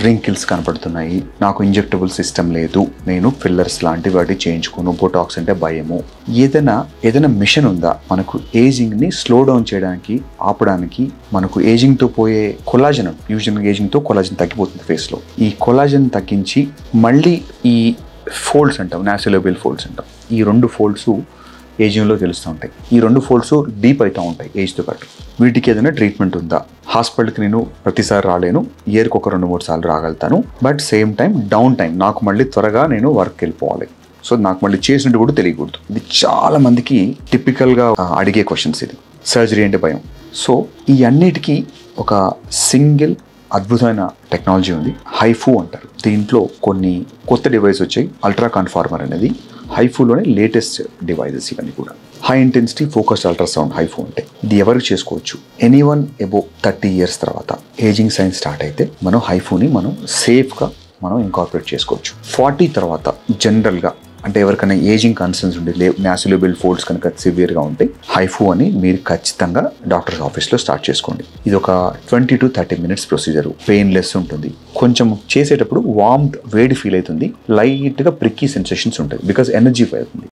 Wrinkles కనపడుతున్నాయి, నాకు injectable system లేదు, నేను ఫిల్లర్స్ లాంటి వాటి చేయించుకోను, బొటాక్స్ అంటే భయము, ఏదైనా మిషన్ ఉందా మనకు ఏజింగ్ని స్లో డౌన్ చేయడానికి, ఆపడానికి? మనకు ఏజింగ్తో పోయే కొలాజన్, యూజువల్ ఏజింగ్తో కొలాజన్ తగ్గిపోతుంది ఫేస్లో. ఈ కొలాజన్ తగ్గించి మళ్ళీ ఈ ఫోల్డ్స్ అంటాం, నాసిలోబియల్ ఫోల్డ్స్ అంటాం, ఈ 2 ఫోల్డ్స్ ఏజింగ్లో తెలుస్తూ ఉంటాయి. ఈ 2 ఫోల్డ్స్ డీప్ అవుతూ ఉంటాయి ఏజ్తో పాటు. వీటికి ఏదైనా ట్రీట్మెంట్ ఉందా? హాస్పిటల్కి నేను ప్రతిసారి రాలేను, ఇయర్కి ఒక 2-3 సార్లు రాగలుగుతాను. But same time down time, నాకు మళ్ళీ త్వరగా నేను వర్క్కి వెళ్ళిపోవాలి, సో నాకు మళ్ళీ చేసినట్టు కూడా తెలియకూడదు. ఇది చాలా మందికి టిపికల్గా అడిగే క్వశ్చన్స్. ఇది సర్జరీ అంటే భయం. సో ఈ అన్నిటికీ ఒక సింగిల్ అద్భుతమైన టెక్నాలజీ ఉంది, హైఫూ అంటారు. దీంట్లో కొన్ని కొత్త డివైస్ వచ్చాయి. అల్ట్రా కన్ఫార్మర్ అనేది హైఫూలోనే లేటెస్ట్ డివైజెస్. ఇవన్నీ కూడా high intensity focused ultrasound HIFU అంటే ఇది ఎవరికి చేసుకోవచ్చు? ఎనీవన్ అబోవ్ 30 years తర్వాత ఏజింగ్ సైన్స్ స్టార్ట్ అయితే మనం హైఫూని సేఫ్గా ఇంకార్పొరేట్ చేసుకోవచ్చు. 40 తర్వాత జనరల్గా అంటే ఎవరికైనా ఏజింగ్ కన్సర్న్స్ ఉండి నాసిలోబియల్ ఫోల్డ్స్ కనుక సివియర్గా ఉంటే హైఫూ అని మీరు ఖచ్చితంగా డాక్టర్స్ ఆఫీస్లో స్టార్ట్ చేసుకోండి. ఇది ఒక 20 to 30 minutes ప్రొసీజర్, పెయిన్లెస్ ఉంటుంది. కొంచెం చేసేటప్పుడు వేడి ఫీల్ అవుతుంది, లైట్గా ప్రిక్కీ సెన్సేషన్స్ ఉంటాయి, బికాజ్ ఎనర్జీ అవుతుంది.